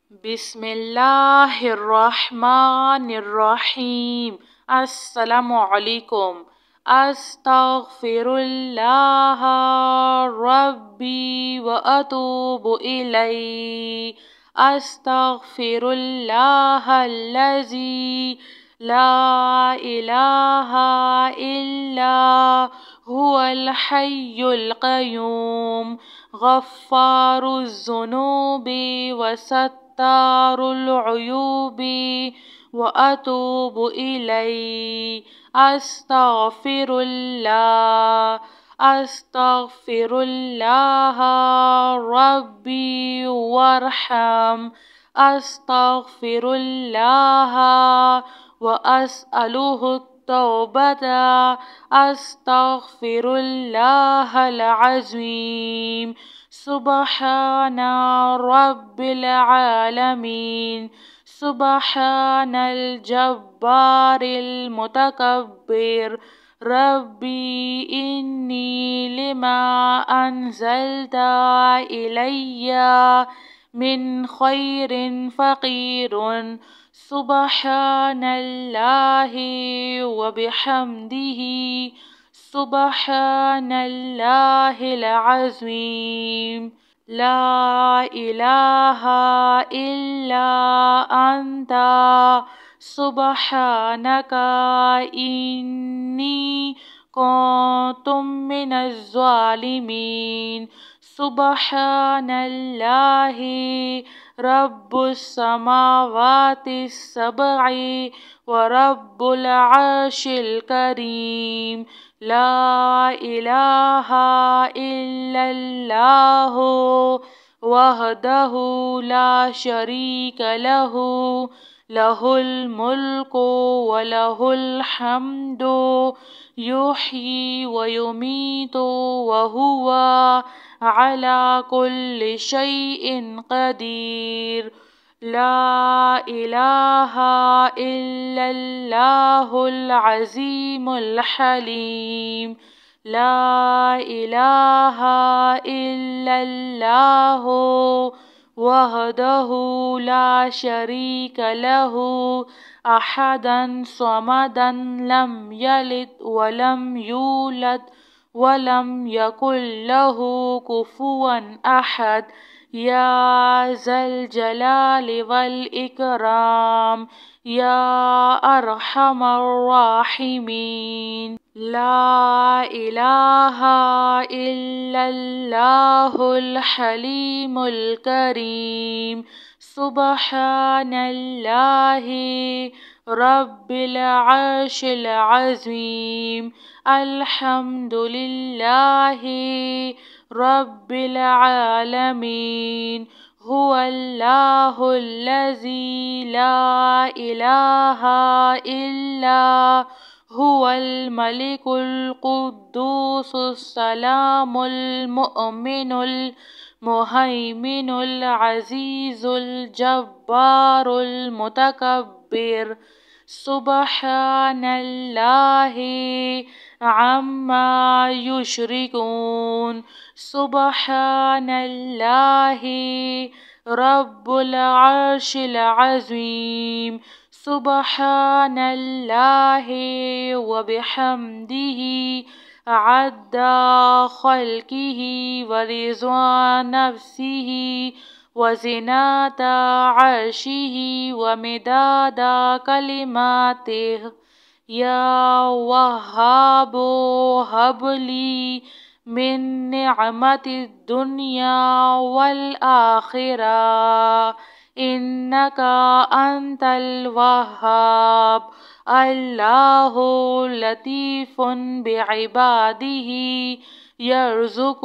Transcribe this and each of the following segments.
بسم الله الرحمن الرحيم. السلام عليكم. أستغفر الله ربي وأتوب إليه. أستغفر الله الذي لا إله إلا هو الحي القيوم غفار الذنوب وستار العيوب وأتوب إليه. أستغفر الله. أستغفر الله ربي وارحم. أستغفر الله وأسأله التوبة. أستغفر الله العظيم. سبحان رب العالمين. سبحان الجبار المتكبر. ربي إني لما أنزلت إلي من خير فقير. سبحان الله وبحمده. سبحان الله العظيم. لا إله إلا أنت سبحانك إني كنت من الظالمين. سبحان الله رب السماوات السبع ورب العرش الكريم. لا إله إلا الله وحده لا شريك له. له الملك وله الحمد يحيي ويميت وهو على كل شيء قدير. لا إله إلا الله العظيم الحليم. لا إله إلا الله وحده لا شريك له أحدا صمدا لم يلد ولم يولد ولم يكن له كفوا أحد. يا ذا الجلال والإكرام يا أرحم الراحمين. لا إله إلا الله الحليم الكريم. سبحان الله رب العرش العظيم. الحمد لله رب العالمين. هو الله الذي لا إله إلا هو الملك القدوس السلام المؤمن المهيمن العزيز الجبار المتكبر. سبحان الله عما يشركون. سبحان الله رب العرش العظيم. سبحان الله وبحمده عد خلقه ورضا نفسه وزنة عرشه ومداد كلماته. يا وهاب هب لي من نعمة الدنيا والآخرة إنك أنت الوهاب. الله لطيف بعباده يرزق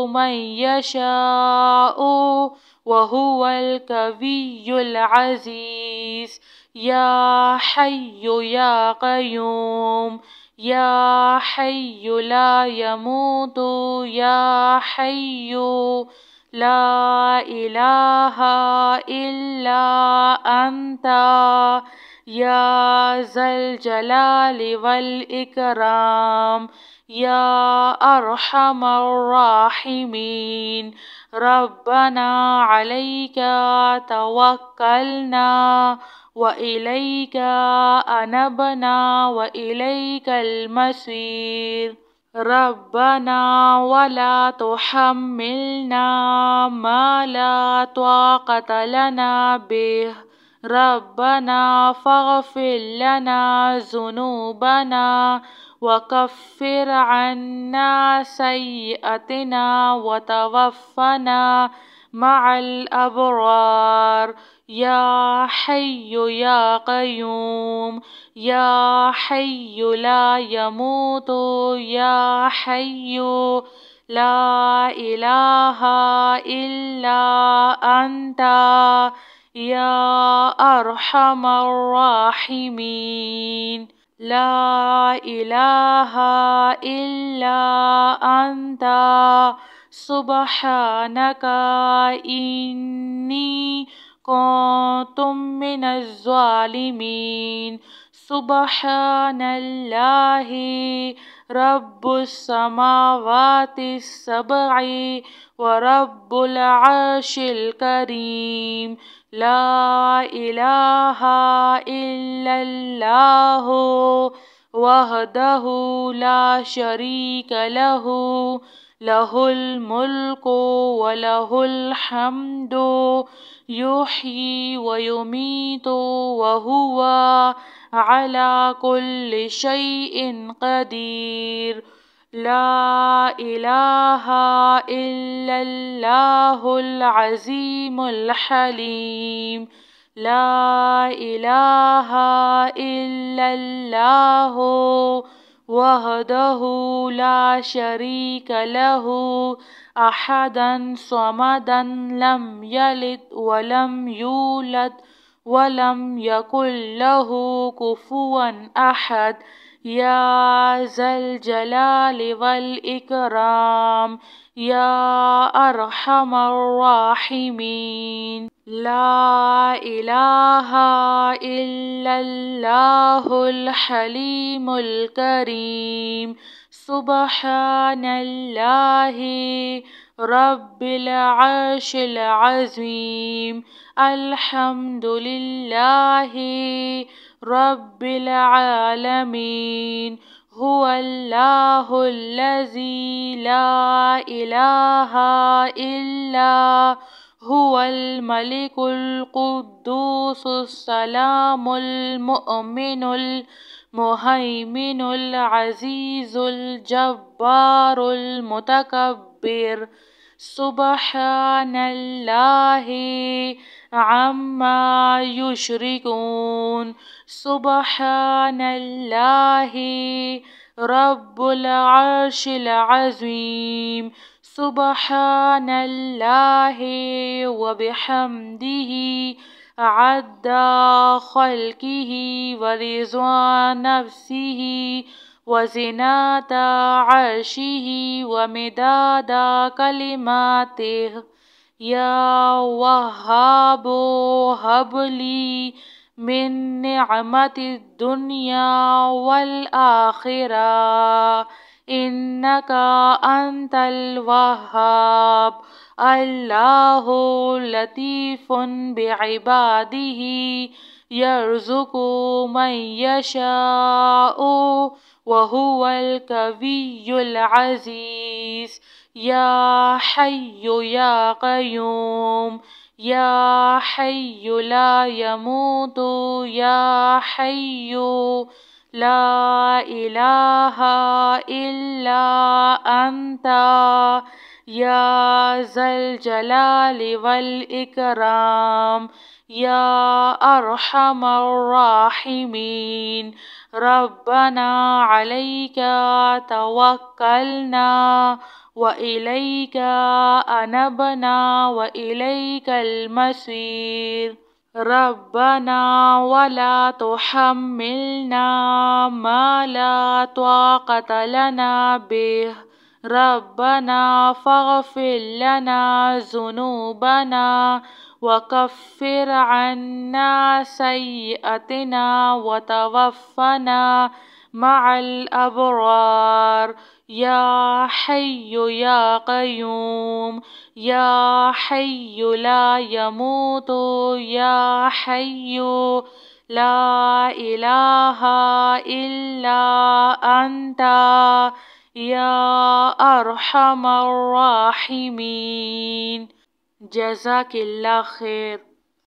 من يشاء وهو القوي العزيز. يا حي يا قيوم يا حي لا يموت يا حي لا إله إلا أنت یا ذا الجلال والإکرام یا ارحم الراحمین ربنا علیک توکلنا وإلیک انبنا وإلیک المصیر ربنا ولا تحملنا ما لا طاقة لنا به ربنا فاغفر لنا ذنوبنا وكفر عنا سيئاتنا وتوفنا مع الأبرار یا حی یا قیوم یا حی لا يموت یا حی لا الہ الا انت یا ارحم الراحمین لا الہ الا انت سبحانک انی كنت من الظالمين سبحان الله رب السماوات السبع ورب العرش الكريم لا إله إلا الله وحده لا شريك له له الملك وله الحمد يحيي ويميت وهو على كل شيء قدير لا إله إلا الله العظيم الحليم لا إله إلا الله وحده لا شريك له أحدا صمدا لم يلد ولم يولد ولم يكن له كفوا أحد يا ذا الجلال والإكرام يا أرحم الراحمين لا إله إلا الله الحليم الكريم سبحان الله رب العرش العظيم الحمد لله رب العالمين هو الله الذي لا إله إلا هو الملك القدوس السلام المؤمن المهيمن العزيز الجبار المتكبر سبحان الله عما يشركون سبحان الله رب العرش العظيم سبحان الله وبحمده عد خلقه ورضا نفسه وزنة عرشه ومداد كلماته يا وهاب هب لي من نعمة الدنيا والآخرة إنك أنت الوهاب الله لطيف بعباده يرزق من يشاء وهو القوي العزيز يا حي يا قيوم يا حي لا يموت يا حي لا إله إلا أنت يا ذا الجلال والإكرام يا أرحم الراحمين ربنا عليك توكلنا وإليك أنبنا وإليك المصير ربنا ولا تحملنا ما لا طاقة لنا به ربنا فاغفر لنا ذنوبنا وكفر عنا سيئاتنا وتوفنا مع الأبرار يا حي يا قيوم يا حي لا يموت يا حي لا إله إلا أنت يا أرحم الراحمين. جزاك الله خير.